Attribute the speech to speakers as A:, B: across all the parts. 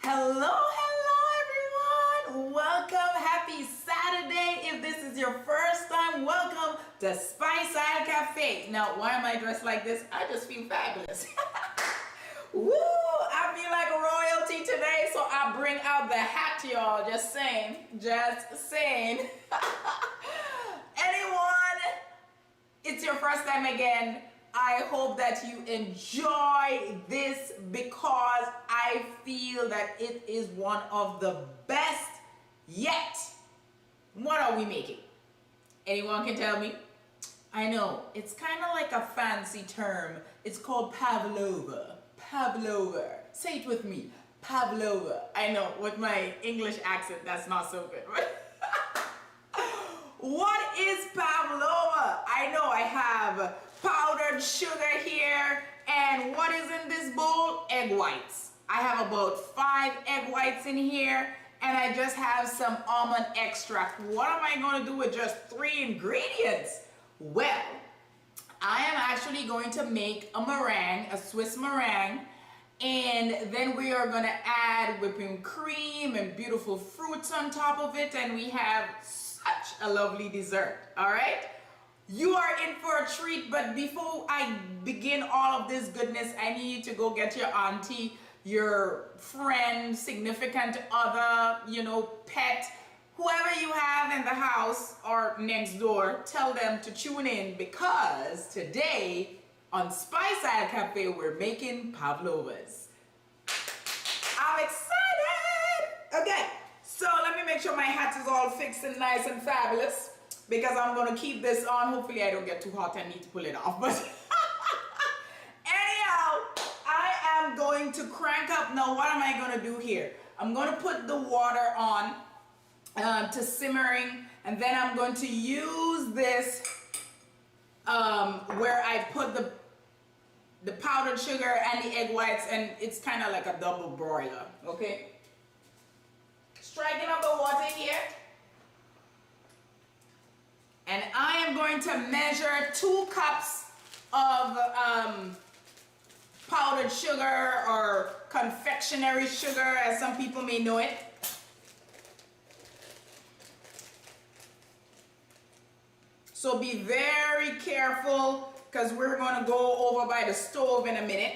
A: Hello everyone, welcome, happy Saturday. If this is your first time, welcome to Spice Isle Cafe. Now, why am I dressed like this? I just feel fabulous. Woo, I feel like royalty today, so I bring out the hat, y'all. Just saying. Anyone, it's your first time again, I hope that you enjoy this because I feel that it is one of the best yet. What are we making? Anyone can tell me? I know, it's kind of like a fancy term. It's called Pavlova. Pavlova. Say it with me. Pavlova. I know, with my English accent, that's not so good, right? What is Pavlova? I know I have powdered sugar here, and what is in this bowl? Egg whites. I have about 5 egg whites in here, and I just have some almond extract. What am I going to do with just 3 ingredients? Well, I am actually going to make a meringue, a Swiss meringue, and then we are going to add whipping cream and beautiful fruits on top of it, and we have such a lovely dessert. All right, you are in for a treat, but before I begin all of this goodness, I need you to go get your auntie, your friend, significant other, pet, whoever you have in the house or next door. Tell them to tune in because today on Spice Isle Cafe we're making pavlovas. I'm excited. Okay, so let me make sure my hat is all fixed and nice and fabulous because I'm going to keep this on. Hopefully I don't get too hot and need to pull it off. But anyhow, I am going to crank up. Now, what am I going to do here? I'm going to put the water on to simmering, and then I'm going to use this where I put the powdered sugar and the egg whites, and it's kind of like a double broiler. Okay, striking up the water here, and I am going to measure 2 cups of powdered sugar or confectionery sugar, as some people may know it. So be very careful because we're going to go over by the stove in a minute.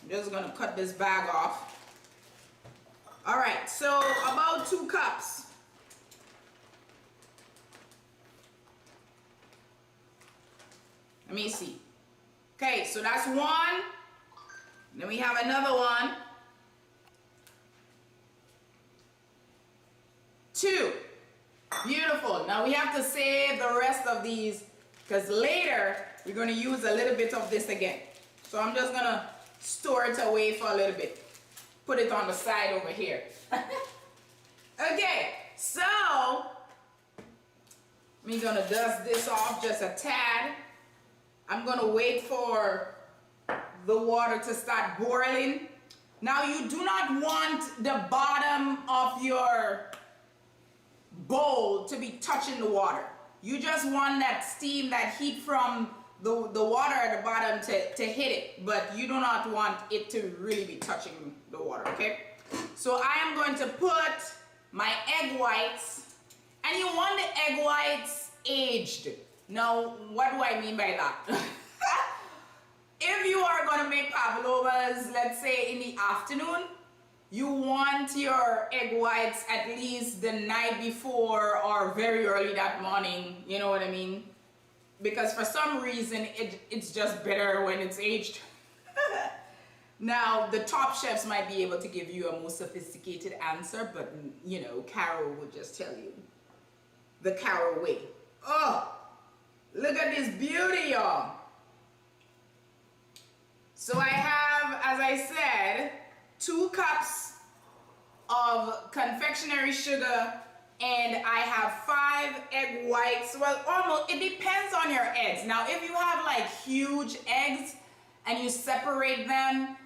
A: I'm just going to cut this bag off. All right, so about 2 cups. Let me see. Okay, so that's 1. Then we have another one. 2. Beautiful. Now we have to save the rest of these because later we're going to use a little bit of this again. So I'm just going to store it away for a little bit. Put it on the side over here. Okay, so I'm going to dust this off just a tad. I'm going to wait for the water to start boiling. Now you do not want the bottom of your bowl to be touching the water. You just want that steam, that heat from the water at the bottom to hit it, but you do not want it to really be touching the water. Okay, so I am going to put my egg whites, and you want the egg whites aged. Now, what do I mean by that? If you are going to make pavlovas, let's say in the afternoon, you want your egg whites at least the night before or very early that morning, you know what I mean? Because for some reason, it's just better when it's aged. Now, the top chefs might be able to give you a more sophisticated answer, but Carol would just tell you the Carol way. Oh! Look at this beauty, y'all. So I have, as I said, 2 cups of confectionery sugar, and I have 5 egg whites. Well, almost, it depends on your eggs. Now, if you have like huge eggs and you separate them,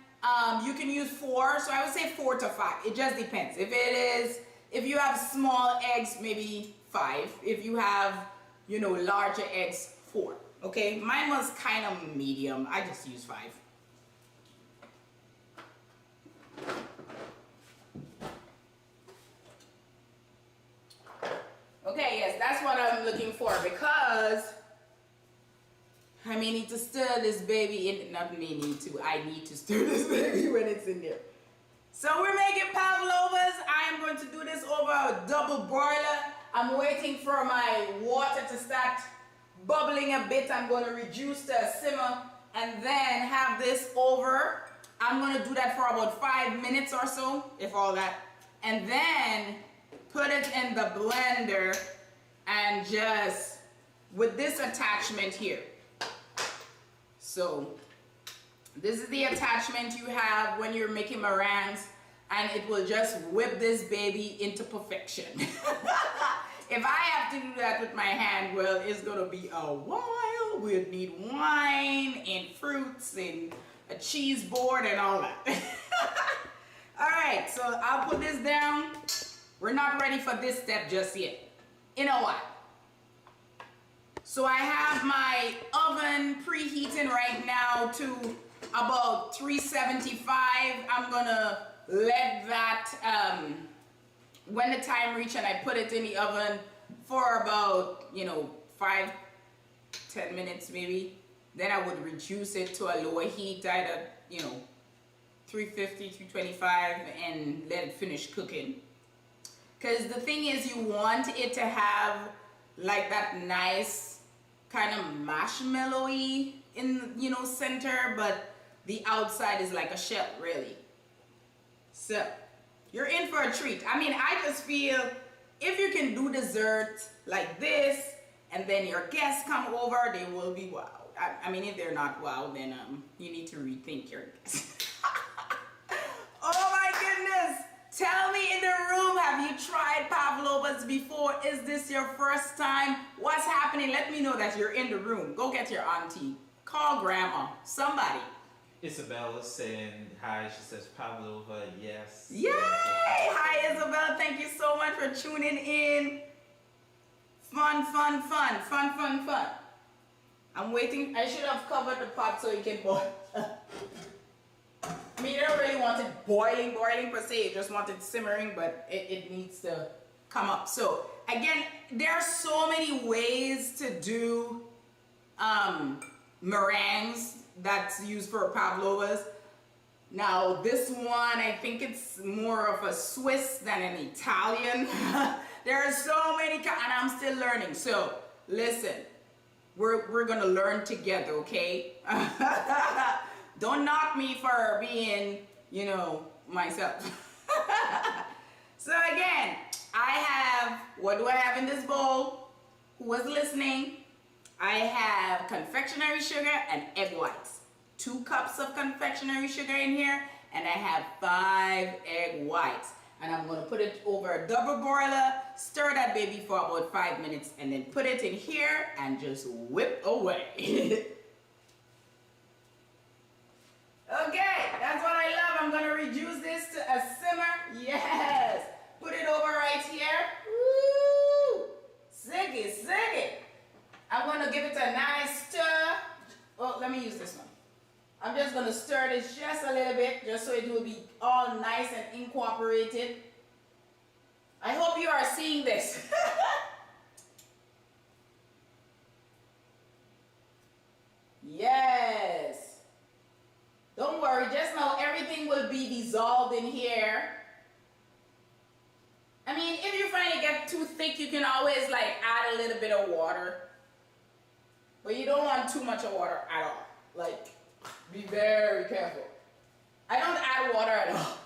A: you can use 4. So I would say 4 to 5. It just depends. If you have small eggs, maybe 5. If you have larger eggs, 4. Okay, mine was kind of medium. I just used 5. because I may need to stir this baby in. Not may need to. I need to stir this baby when it's in there. So we're making pavlovas. I am going to do this over a double broiler. I'm waiting for my water to start bubbling a bit. I'm going to reduce to a simmer and then have this over. I'm going to do that for about 5 minutes or so, if all that. And then put it in the blender and just with this attachment here. So this is the attachment you have when you're making meringues, and it will just whip this baby into perfection. If I have to do that with my hand, well, it's gonna be a while. We'll need wine and fruits and a cheese board and all that. All right, so I'll put this down. We're not ready for this step just yet. You know what? So I have my oven preheating right now to about 375. I'm gonna let that, when the time reaches and I put it in the oven for about, 5-10 minutes maybe, then I would reduce it to a lower heat, either, 350, 325, and let it finish cooking. Because the thing is, you want it to have like that nice kind of marshmallowy in, center, but the outside is like a shell, really. So you're in for a treat. I mean, I just feel if you can do dessert like this and then your guests come over, they will be wowed. I mean, if they're not wowed, then you need to rethink your guests. Oh my goodness. Tell me in the room, have you tried pavlovas before? Is this your first time? What's happening? Let me know that you're in the room. Go get your auntie. Call grandma. Somebody.
B: Isabella's saying hi. She says pavlova, yes.
A: Yay! Hi, Isabella. Thank you so much for tuning in. Fun, fun, fun. Fun, fun, fun. I'm waiting. I should have covered the pot so it can boil. I mean, you don't really want it boiling per se. You just want it simmering, but it needs to come up. So, again, there are so many ways to do meringues that's used for pavlovas. Now, this one, I think it's more of a Swiss than an Italian. There are so many, and I'm still learning. So, listen, we're gonna learn together, okay? Don't knock me for being, myself. So again, I have, what do I have in this bowl? Who was listening? I have confectionery sugar and egg whites. 2 cups of confectionery sugar in here, and I have 5 egg whites. And I'm gonna put it over a double broiler, stir that baby for about 5 minutes, and then put it in here and just whip away. Okay, that's what I love. I'm gonna reduce this to a simmer. Yes. Put it over right here. Woo! Ziggy, ziggy. I'm gonna give it a nice stir. Oh, let me use this one. I'm just gonna stir this just a little bit, just so it will be all nice and incorporated. I hope you are seeing this. Yes. Don't worry, just know everything will be dissolved in here. I mean, if you find it get too thick, you can always add a little bit of water. But you don't want too much of water at all. Be very careful. I don't add water at all.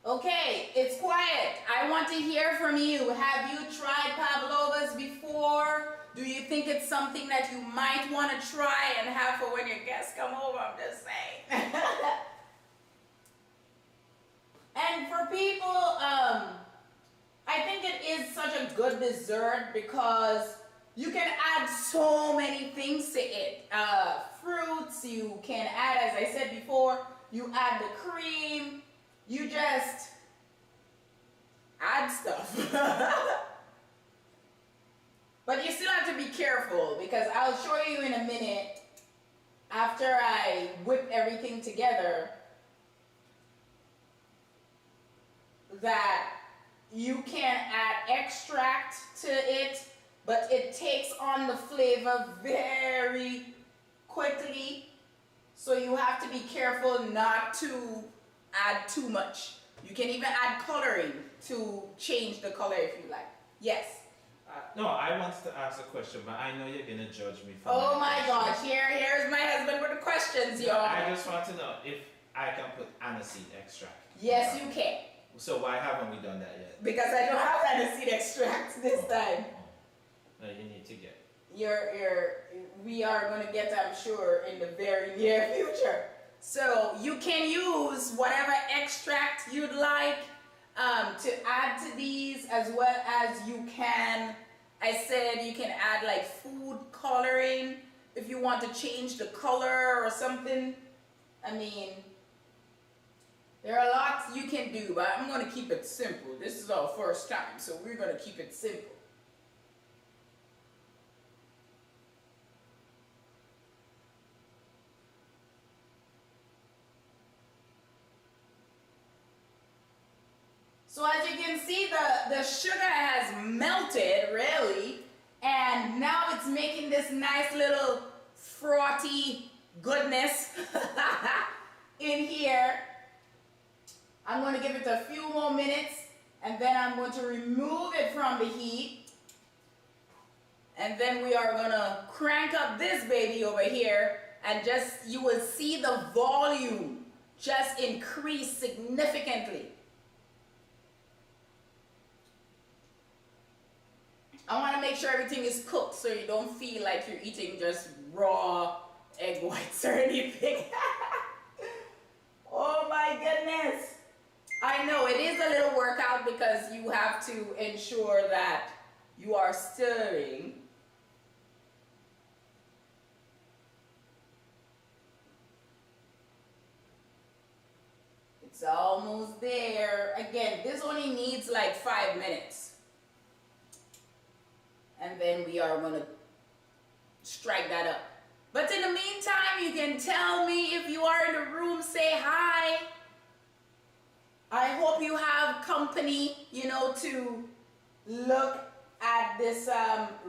A: Okay, it's quiet. I want to hear from you. Have you tried pavlovas before? Do you think it's something that you might want to try and have for when your guests come over? I'm just saying. And for people, I think it is such a good dessert because you can add so many things to it. Fruits, you can add, as I said before, you add the cream. You just add stuff. But you still have to be careful because I'll show you in a minute after I whip everything together that you can add extract to it, but it takes on the flavor very quickly. So you have to be careful not to add too much. You can even add coloring to change the color if you like. Yes.
B: No, I wanted to ask a question, but I know you're gonna judge me for
A: Oh my
B: questions.
A: gosh, here's my husband with the questions, y'all.
B: I just want to know if I can put aniseed extract.
A: Yes, you can.
B: So why haven't we done that yet?
A: Because I don't have aniseed extract this time.
B: No, you need to get.
A: We are going to get, I'm sure, in the very near future. So you can use whatever extract you'd like to add to these, as well as you can, I said you can add like food coloring if you want to change the color or something. I mean, there are lots you can do, but I'm going to keep it simple. This is our first time, so we're going to keep it simple. So as you can see, the sugar has melted, really, and now it's making this nice little frothy goodness in here. I'm going to give it a few more minutes, and then I'm going to remove it from the heat. And then we are going to crank up this baby over here, and just, you will see the volume just increase significantly. I want to make sure everything is cooked so you don't feel like you're eating just raw egg whites or anything. Oh my goodness. I know it is a little workout because you have to ensure that you are stirring. It's almost there. Again, this only needs like 5 minutes. And then we are going to strike that up. But in the meantime, you can tell me if you are in the room, say hi. I hope you have company, you know, to look at this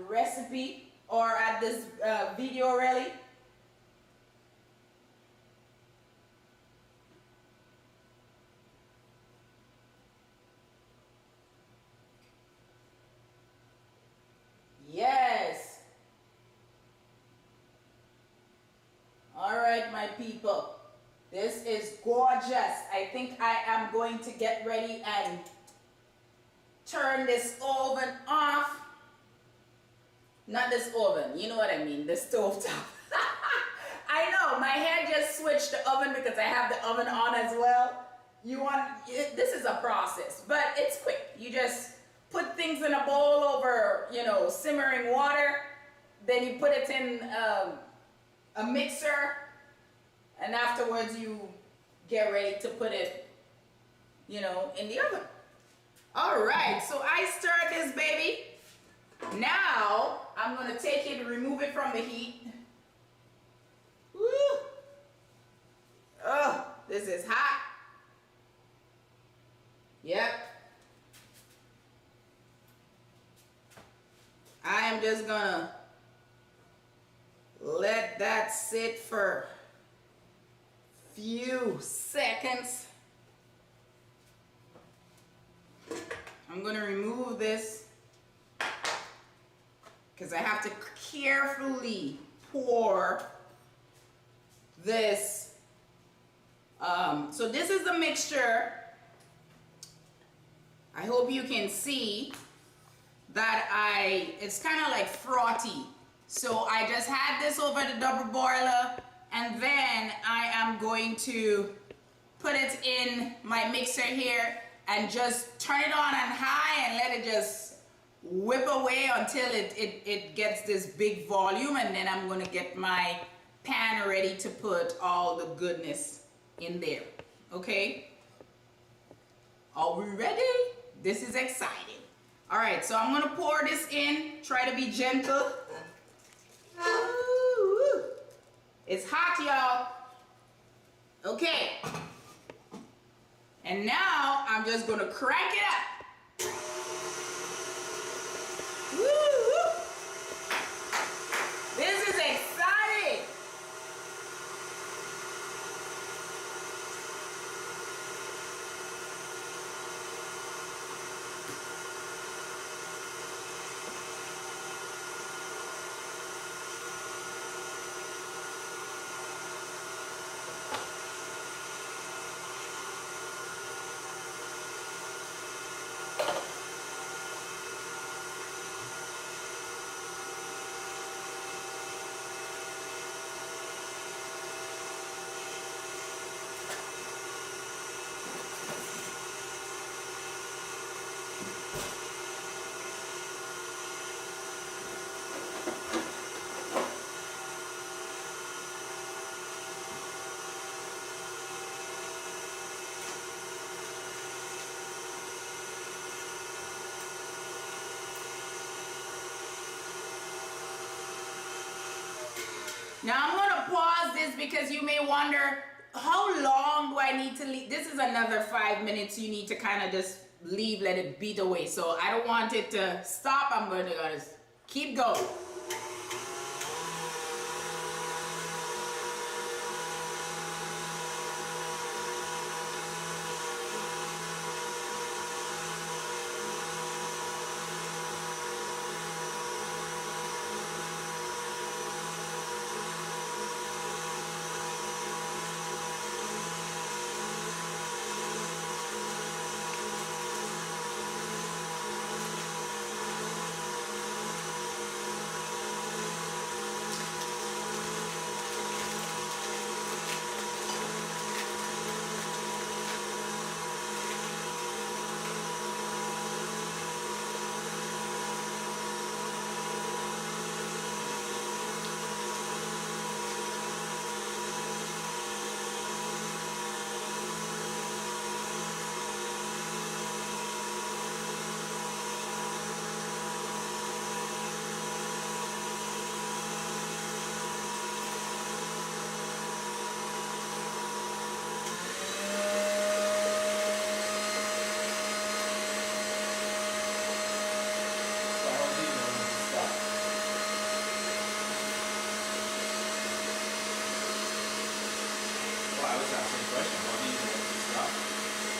A: recipe or at this video really. Yes. All right, my people. This is gorgeous. I think I am going to get ready and turn this oven off. Not this oven, you know what I mean, the stove top. I know, my head just switched the oven because I have the oven on as well. This is a process, but it's quick. You just put things in a bowl over, you know, simmering water. Then you put it in a mixer. And afterwards you get ready to put it, you know, in the oven. All right, so I stirred this baby. Now I'm going to take it and remove it from the heat. Woo! Oh, this is hot. Yep. I am just going to let that sit for few seconds. I'm going to remove this because I have to carefully pour this. So this is the mixture. I hope you can see that it's kind of like frothy. So I just had this over the double boiler, and then I am going to put it in my mixer here and just turn it on high and let it just whip away until it gets this big volume, and then I'm going to get my pan ready to put all the goodness in there. Okay? Are we ready? This is exciting. All right, so I'm gonna pour this in. Try to be gentle. Ooh, it's hot, y'all. Okay. And now I'm just gonna crank it up. Woo! This is exciting. Now I'm gonna pause this because you may wonder, how long do I need to leave? This is another 5 minutes you need to kind of just leave, let it beat away. So I don't want it to stop. I'm gonna keep going.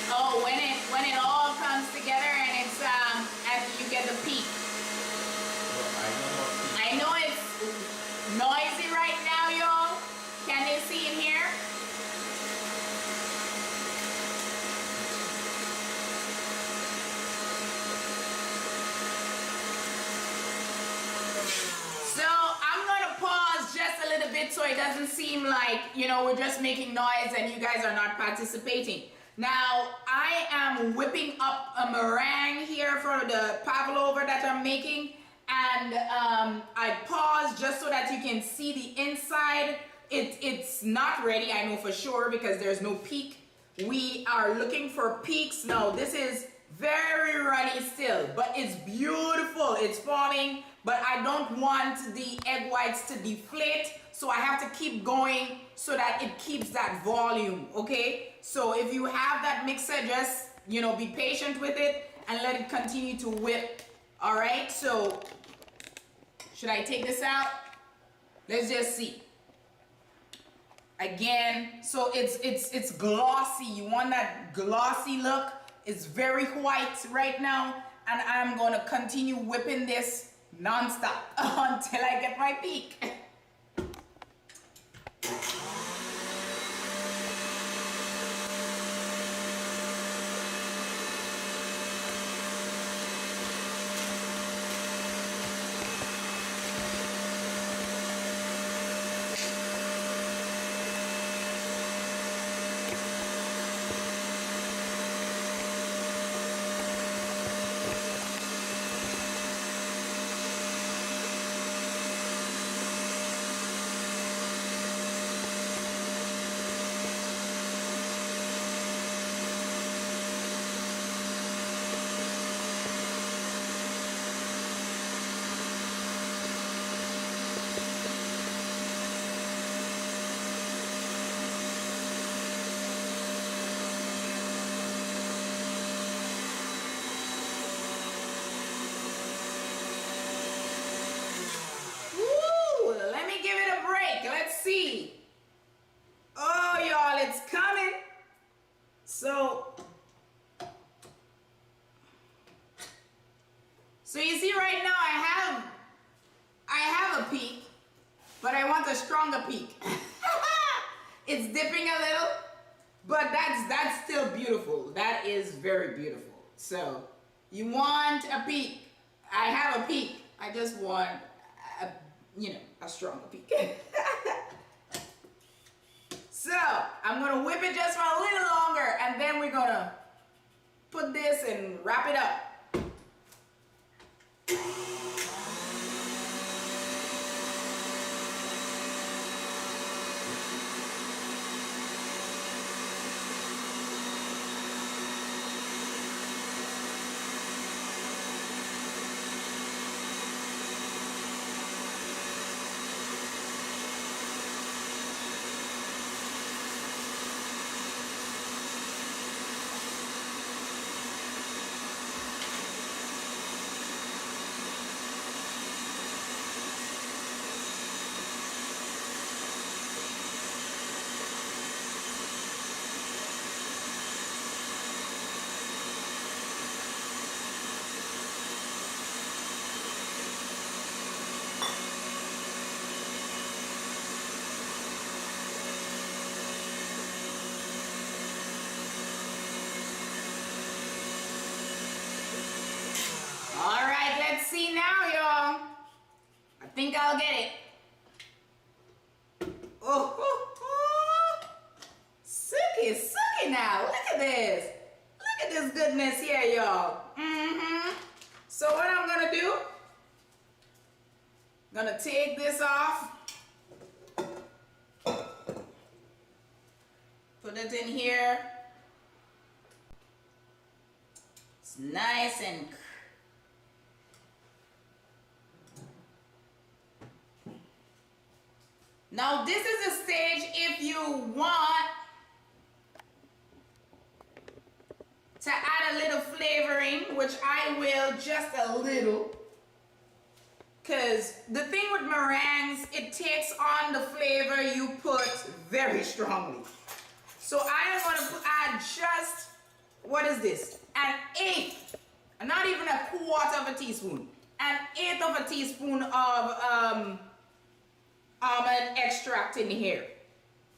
A: Oh, when it all comes together and it's after you get the peak. I know it's noisy right now, y'all. Can you see in here? So I'm gonna pause just a little bit so it doesn't seem like, you know, we're just making noise and you guys are not participating. Now, I am whipping up a meringue here for the pavlova that I'm making, and I paused just so that you can see the inside. It's not ready, I know for sure, because there's no peak. We are looking for peaks. Now, this is very runny still, but it's beautiful. It's forming, but I don't want the egg whites to deflate, so I have to keep going so that it keeps that volume, okay? So if you have that mixer, just, you know, be patient with it and let it continue to whip. All right, so should I take this out? Let's just see. Again, so it's glossy. You want that glossy look. It's very white right now, and I'm gonna continue whipping this non-stop until I get my peak. want a stronger peak. It's dipping a little, but that's still beautiful. That is very beautiful. So you want a peak. I have a peak. I just want a stronger peak. So I'm gonna whip it just for a little longer, and then we're gonna put this and wrap it up. All right, let's see now, y'all. I think I'll get it. Oh, suki, suki now. Look at this. Look at this goodness here, y'all. So what I'm gonna do, I'm gonna take this off. Put it in here. It's nice and now this is a stage if you want to add a little flavoring, which I will, just a little. Because the thing with meringues, it takes on the flavor you put very strongly. So I am going to add just, what is this? An eighth, not even a quarter of a teaspoon. An eighth of a teaspoon of almond extract in here.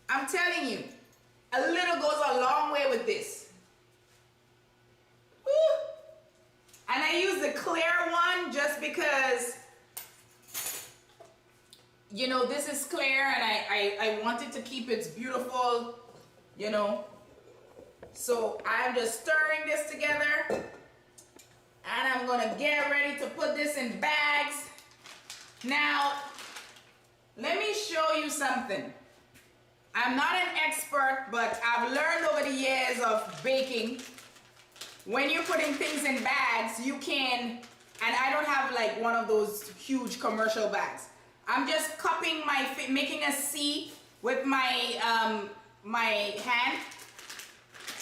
A: I'm telling you, a little goes a long way with this. Woo. And I use the clear one just because, you know, this is clear and I wanted to keep it beautiful, you know. So I'm just stirring this together and I'm gonna get ready to put this in bags. Now, let me show you something. I'm not an expert, but I've learned over the years of baking, when you're putting things in bags, you can, and I don't have like one of those huge commercial bags. I'm just cupping making a C with my, my hand.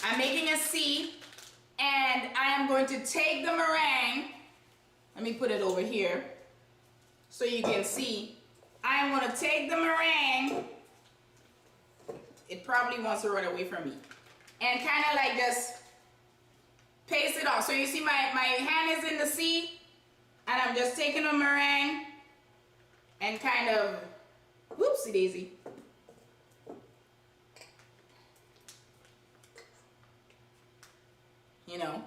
A: I'm making a C, and I am going to take the meringue. Let me put it over here so you can see. I am going to take the meringue. It probably wants to run away from me. And kind of like just paste it off. So you see my hand is in the C, and I'm just taking the meringue and kind of, whoopsie daisy. You know,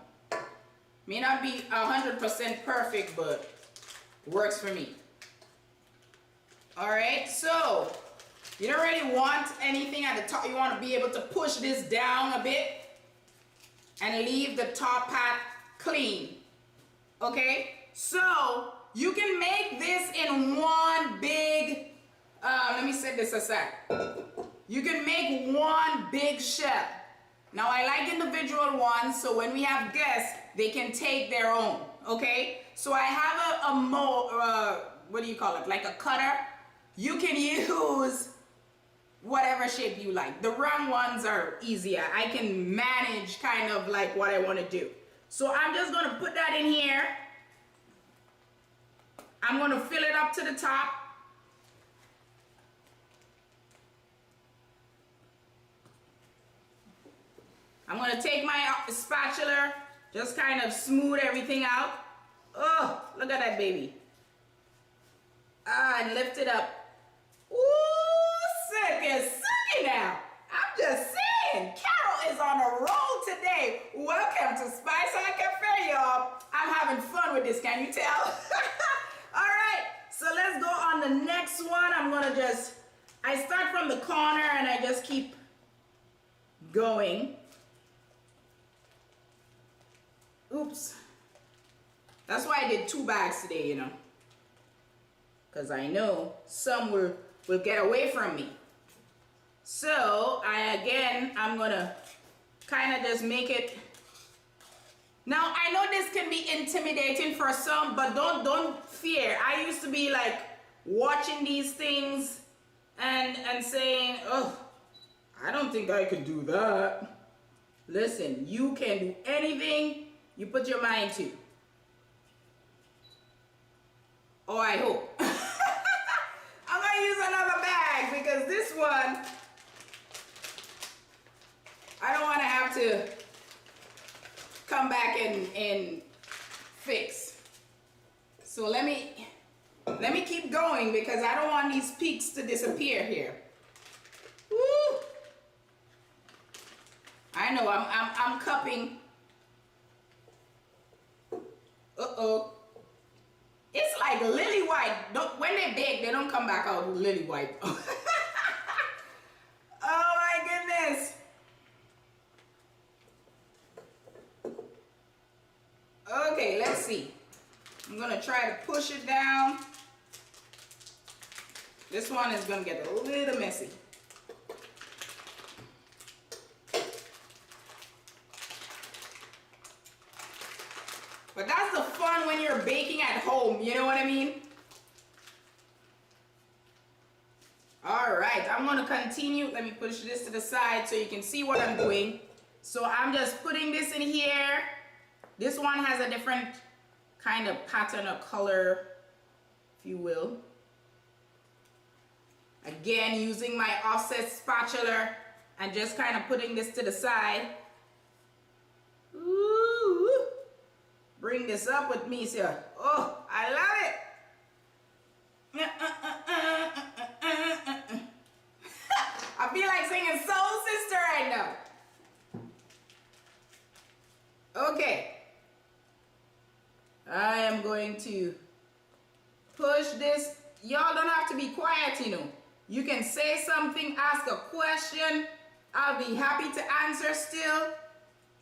A: may not be 100% perfect, but works for me. All right, so you don't really want anything at the top. You want to be able to push this down a bit and leave the top part clean. Okay, so you can make this in one big, let me set this aside. You can make one big shell. Now I like individual ones, so when we have guests, they can take their own, okay? So I have what do you call it? Like a cutter. You can use whatever shape you like. The round ones are easier. I can manage kind of like what I want to do. So I'm just going to put that in here. I'm going to fill it up to the top. I'm going to take my spatula, just kind of smooth everything out. Oh, look at that baby. And lift it up. Woo! I start from the corner and I just keep going. Oops. That's why I did 2 bags today, you know. Because I know some will get away from me. So, I'm going to kind of just make it. Now, I know this can be intimidating for some, but don't fear. I used to be like watching these things and saying, oh, I don't think I can do that. Listen, you can do anything you put your mind to. Oh, I hope. I'm gonna use another bag because this one, I don't want to have to come back and fix. So let me keep going because I don't want these peaks to disappear here. Woo! I know I'm cupping. Uh-oh. It's like lily white. When they bake, they don't come back out lily white. Oh my goodness. Okay, let's see. I'm gonna try to push it down. This one is gonna get a little messy. But that's the fun when you're baking at home, you know what I mean? All right, I'm gonna continue. Let me push this to the side so you can see what I'm doing. So I'm just putting this in here. This one has a different kind of pattern or color, if you will. Again, using my offset spatula and just kind of putting this to the side. Ooh. Bring this up with me, sir. Oh, I love it. I feel like singing Soul Sister right now. Okay. I am going to push this. Y'all don't have to be quiet, you know. You can say something, ask a question. I'll be happy to answer still.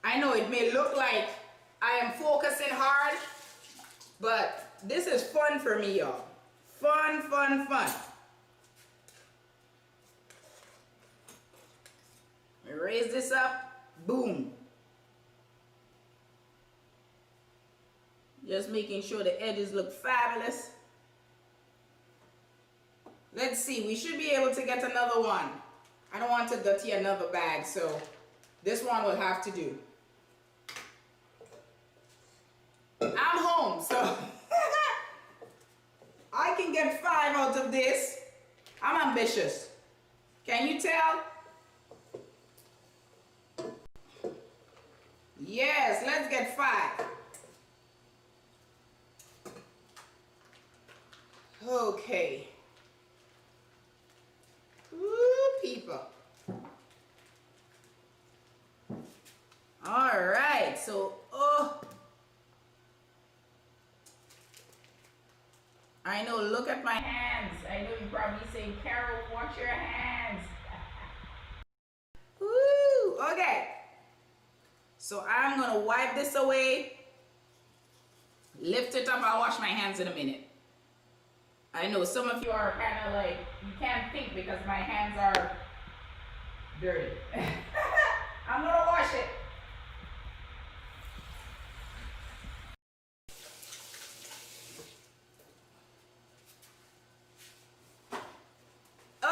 A: I know it may look like I am focusing hard, but this is fun for me, y'all. Fun, fun, fun. Let me raise this up. Boom. Just making sure the edges look fabulous. Let's see, we should be able to get another one. I don't want to dirty another bag, so this one will have to do. I'm home, so I can get 5 out of this. I'm ambitious. Can you tell? Yes, let's get 5. Okay. Ooh, people. All right, so, I know, look at my hands. I know you're probably saying, Carol, wash your hands. Woo, okay. So I'm gonna wipe this away. Lift it up, I'll wash my hands in a minute. I know some of you are kind of like, you can't think because my hands are dirty. I'm gonna wash it.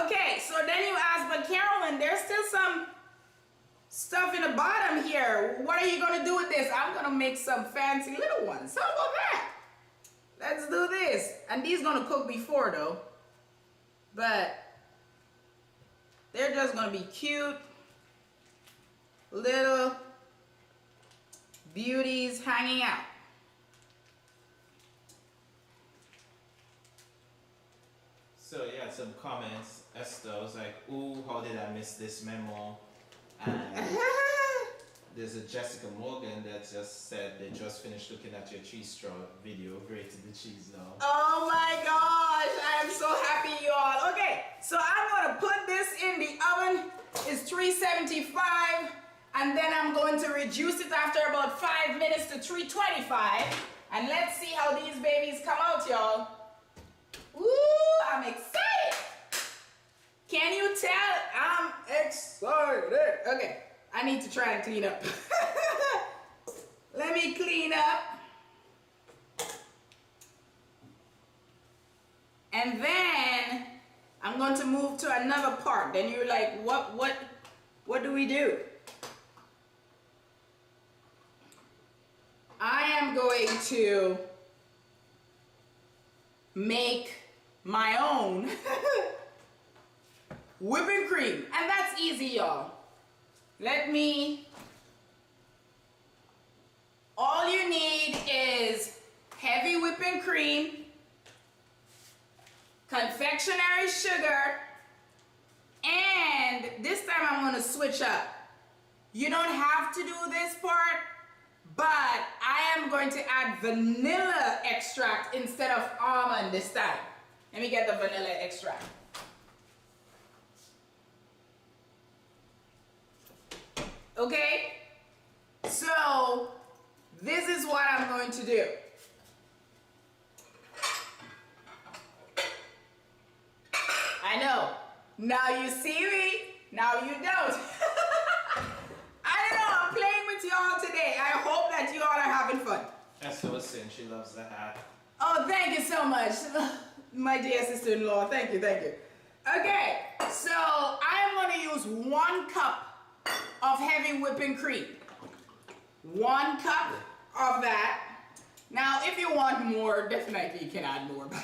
A: Okay, so then you ask, but Carolyn, there's still some stuff in the bottom here. What are you gonna do with this? I'm gonna make some fancy little ones. How about that? Let's do this. And these gonna cook before though. But they're just gonna be cute little beauties hanging out.
B: So yeah, some comments. Esther was like, ooh, how did I miss this memo? And there's a Jessica Morgan that just said they just finished looking at your cheese straw video, grated the cheese now.
A: Oh my gosh, I am so happy, y'all. Okay, so I'm gonna put this in the oven. It's 375, and then I'm going to reduce it after about 5 minutes to 325. And let's see how these babies come out, y'all. Woo, I'm excited. Can you tell I'm excited? Okay, I need to try and clean up. Let me clean up. And then I'm going to move to another part. Then you're like, what do we do? I am going to make my own whipping cream. And that's easy, y'all. All you need is heavy whipping cream, confectionery sugar, and this time I'm gonna switch up. You don't have to do this part, but I am going to add vanilla extract instead of almond this time. Let me get the vanilla extract. Okay, so this is what I'm going to do. I know. Now you see me, now you don't. I don't know, I'm playing with y'all today. I hope that you all are having fun.
B: Esther was saying she loves the hat.
A: Oh, thank you so much. My dear sister-in-law, thank you, thank you. Okay, so I am going to use 1 cup of heavy whipping cream. 1 cup of that. Now, if you want more, definitely you can add more, but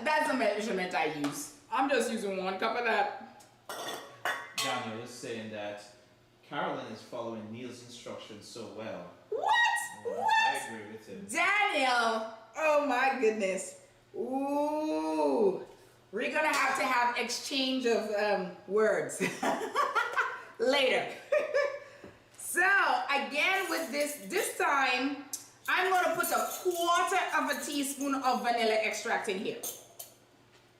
A: that's the measurement I use. I'm just using 1 cup of that.
B: Daniel was saying that Carolyn is following Neil's instructions so well.
A: What?
B: Yeah,
A: What?
B: I agree with him.
A: Daniel! Oh my goodness. Ooh. We're gonna have to have exchange of words later. So again with this time, I'm gonna put 1/4 teaspoon of vanilla extract in here.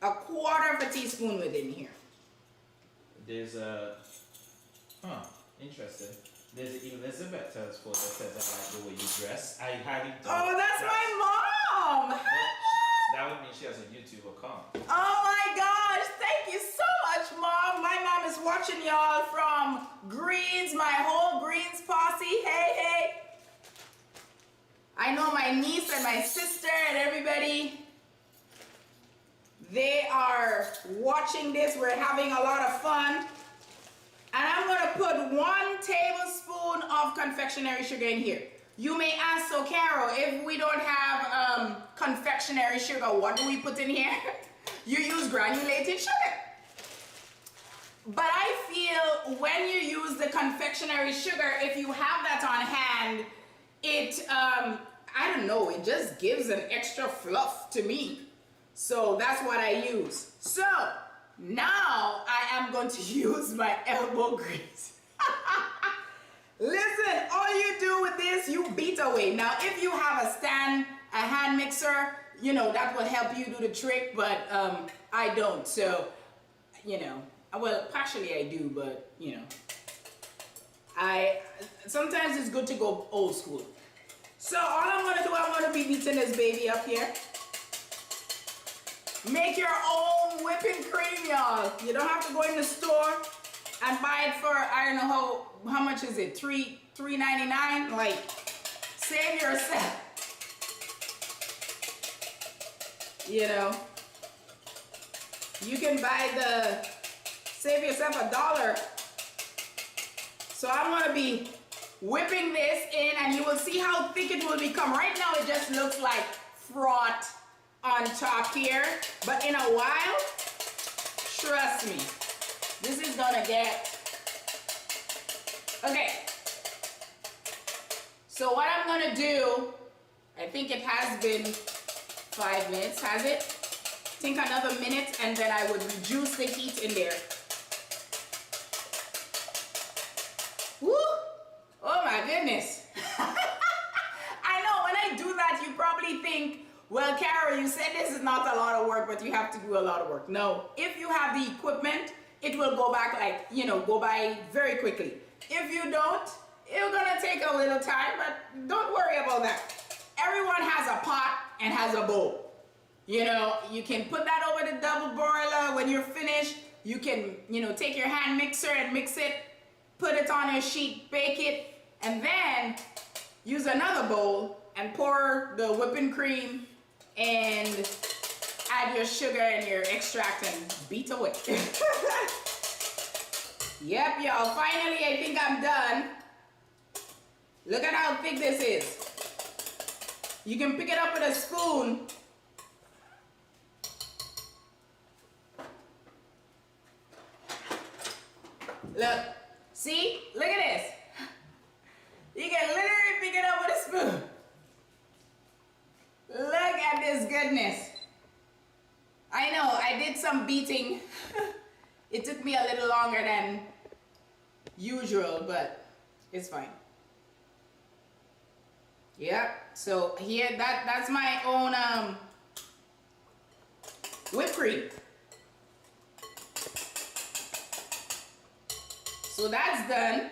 A: 1/4 teaspoon within here.
B: There's a, interesting. There's Elizabeth Telford that says, I like the way you dress. I highly doubt.
A: Oh, that's my mom!
B: That would mean she has a YouTube account.
A: Oh my gosh, thank you so much, Mom. My mom is watching y'all from Greens, my whole Greens posse. Hey, hey. I know my niece and my sister and everybody, they are watching this. We're having a lot of fun. And I'm gonna put 1 tablespoon of confectionery sugar in here. You may ask, so Carol, if we don't have confectionery sugar, what do we put in here? You use granulated sugar. But I feel when you use the confectionery sugar, if you have that on hand, it, I don't know, it just gives an extra fluff to me. So that's what I use. So now I am going to use my elbow grease. Listen, all you do with this, you beat away. Now, if you have a hand mixer, you know, that will help you do the trick, but I don't. So, you know, well, partially I do, but, you know, sometimes it's good to go old school. So all I'm gonna do, I'm gonna be beating this baby up here. Make your own whipping cream, y'all. You don't have to go in the store and buy it for, I don't know how much is it? $3.99? Like, save yourself. You know, you can save yourself $1. So I'm gonna be whipping this in, and you will see how thick it will become. Right now it just looks like froth on top here, but in a while, trust me, this is gonna get, okay. So what I'm gonna do, I think it has been 5 minutes, has it? I think another minute, and then I would reduce the heat in there. goodness. I know when I do that, you probably think, well, Carol, you said this is not a lot of work, but you have to do a lot of work. No, if you have the equipment, it will go back like, go by very quickly. If you don't, it's gonna take a little time, but don't worry about that. Everyone has a pot and has a bowl. You can put that over the double boiler. When you're finished, you can, take your hand mixer and mix it, put it on a sheet, bake it, and then use another bowl and pour the whipping cream and add your sugar and your extract and beat away. Yep, y'all, finally I think I'm done. Look at how thick this is. You can pick it up with a spoon. Look, see? Look at this. You can literally pick it up with a spoon. Look at this goodness. I know, I did some beating. It took me a little longer than usual, but it's fine. Yep, so here, that's my own whipped cream. So that's done.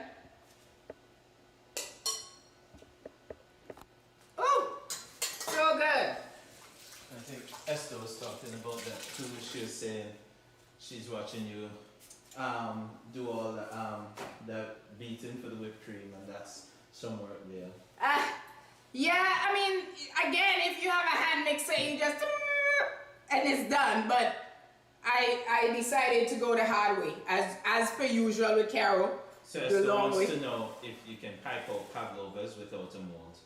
A: Oh, so good.
B: I think Esther was talking about that too. She was saying she's watching you do all the beating for the whipped cream, and that's some work there.
A: Yeah, I mean, again, if you have a hand mixer, you just and it's done. But I decided to go the hard way, as per usual with Carol.
B: So Esther wants to know if you can pipe out Pavlovas without a mold.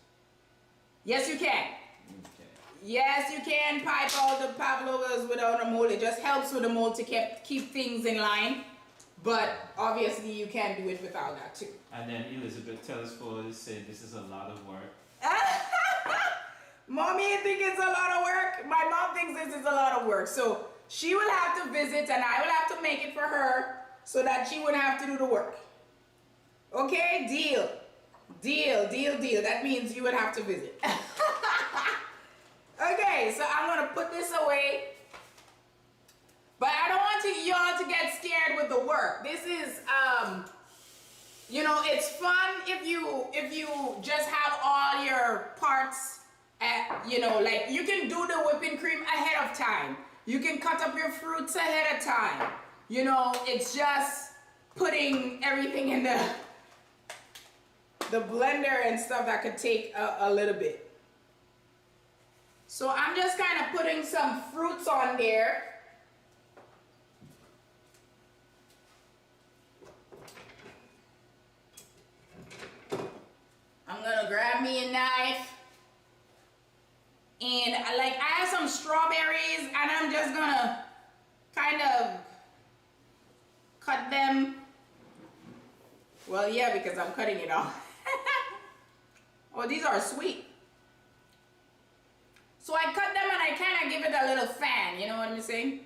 A: Yes, you can.
B: Okay.
A: Yes, you can pipe out the Pavlovas without a mold. It just helps with the mold to keep things in line. But obviously, you can do it without that too.
B: And then Elizabeth tells Ford to say this is a lot of work.
A: Mommy think it's a lot of work. My mom thinks this is a lot of work. So she will have to visit and I will have to make it for her so that she wouldn't have to do the work. Okay, deal. Deal. That means you would have to visit. Okay, so I'm going to put this away. But I don't want y'all to get scared with the work. This is, it's fun if you just have all your parts like you can do the whipping cream ahead of time. You can cut up your fruits ahead of time. It's just putting everything in the blender and stuff that could take a little bit. So I'm just kind of putting some fruits on there. I'm gonna grab me a knife and I have some strawberries and I'm just gonna kind of cut them. Well, yeah, because I'm cutting it off. Oh, these are sweet. So I cut them and I kind of give it a little fan, you know what I'm saying?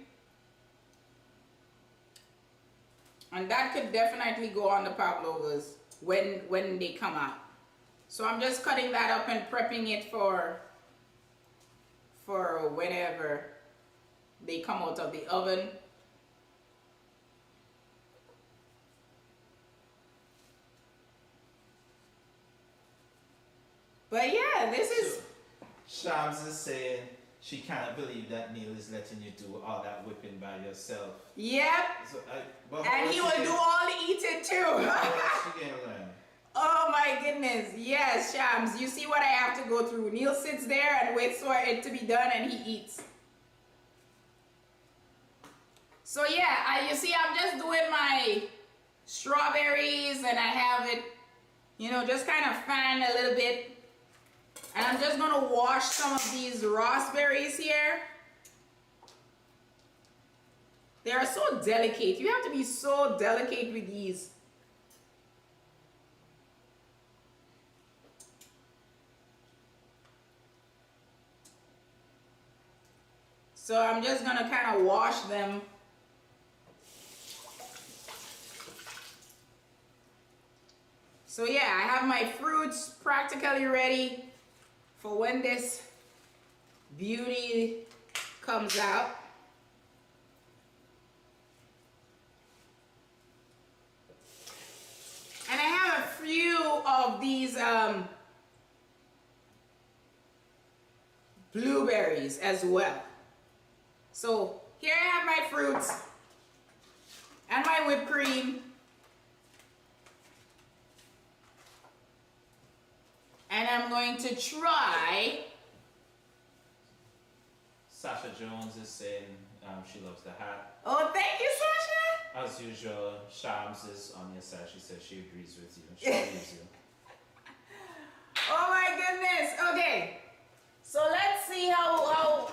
A: And that could definitely go on the Pavlovas when they come out. So I'm just cutting that up and prepping it for whenever they come out of the oven. But yeah, this is...
B: Shams is saying she can't believe that Neil is letting you do all that whipping by yourself.
A: Yep.
B: So
A: and he will do all the eating too.
B: What she gonna learn?
A: Oh my goodness. Yes, Shams. You see what I have to go through. Neil sits there and waits for it to be done and he eats. So yeah, you see I'm just doing my strawberries and I have it, just kind of fan a little bit. And I'm just going to wash some of these raspberries here. They are so delicate. You have to be so delicate with these. So I'm just going to kind of wash them. So yeah, I have my fruits practically ready for when this beauty comes out. And I have a few of these blueberries as well. So here I have my fruits and my whipped cream. And I'm going to try.
B: Sasha Jones is saying she loves the hat.
A: Oh, thank you, Sasha.
B: As usual, Shams is on your side. She says she agrees with you. She believes you.
A: Oh my goodness. Okay. So let's see how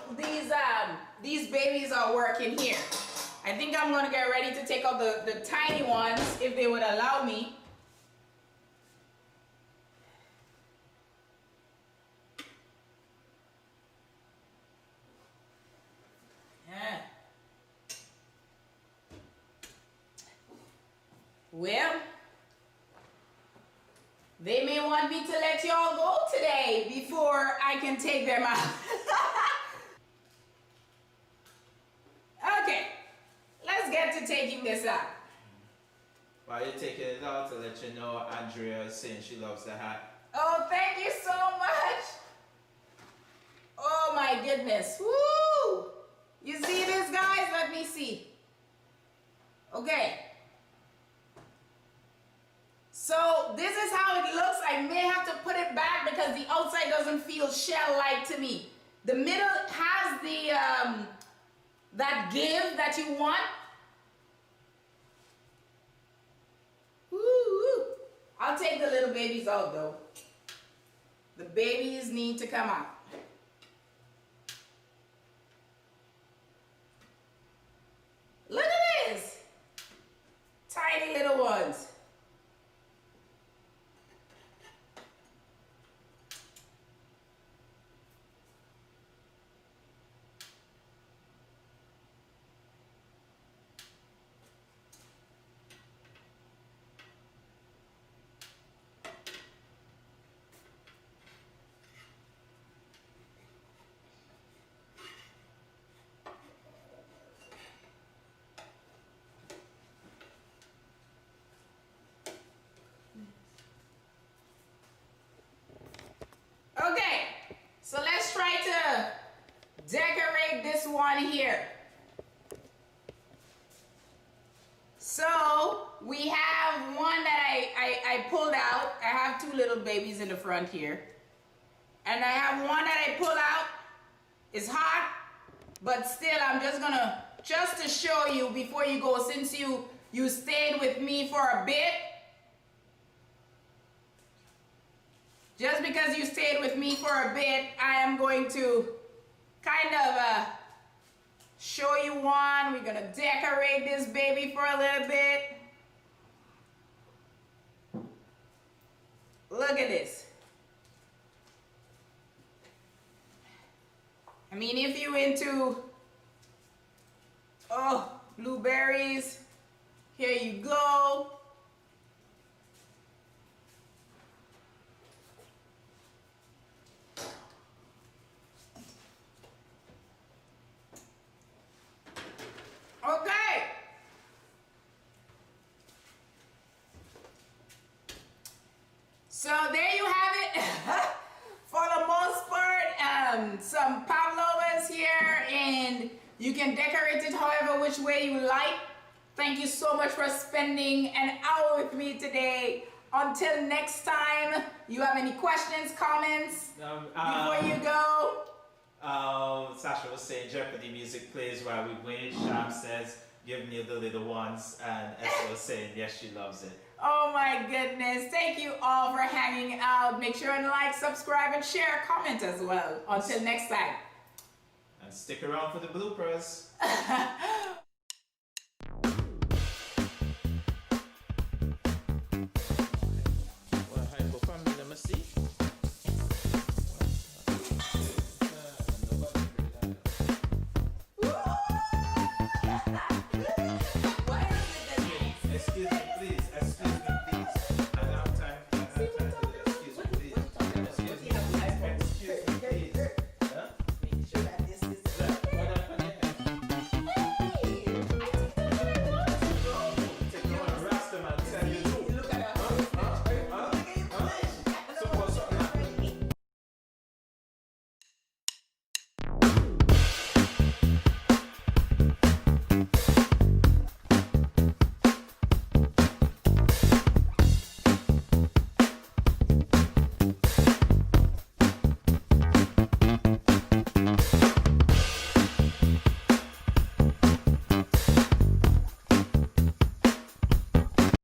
A: these babies are working here. I think I'm gonna get ready to take out the tiny ones if they would allow me. Well, they may want me to let y'all go today before I can take them out. Okay, let's get to taking this out.
B: While you're taking it out, to let you know, Andrea is saying she loves the hat.
A: Oh, thank you so much. Oh my goodness. Woo! You see this, guys? Let me see. Okay. So this is how it looks. I may have to put it back because the outside doesn't feel shell-like to me. The middle has the that give that you want. Woo! I'll take the little babies out though. The babies need to come out. Look at this. Tiny little ones. Okay, so let's try to decorate this one here. So we have one that I pulled out. I have two little babies in the front here. And I have one that I pull out. It's hot, but still I'm just to show you before you go, since you stayed with me for a bit. Just because you stayed with me for a bit, I am going to kind of show you one. We're gonna decorate this baby for a little bit. Look at this. I mean, if you into, blueberries, here you go. Okay. So there you have it. For the most part, some Pavlovas here, and you can decorate it however which way you like. Thank you so much for spending an hour with me today. Until next time, you have any questions, comments before you go?
B: Sasha was saying Jeopardy music plays while we wait. Sham says, give me the little ones. And Esther was saying, yes, she loves it.
A: Oh my goodness. Thank you all for hanging out. Make sure and like, subscribe, and share, comment as well. Until next time.
B: And stick around for the bloopers.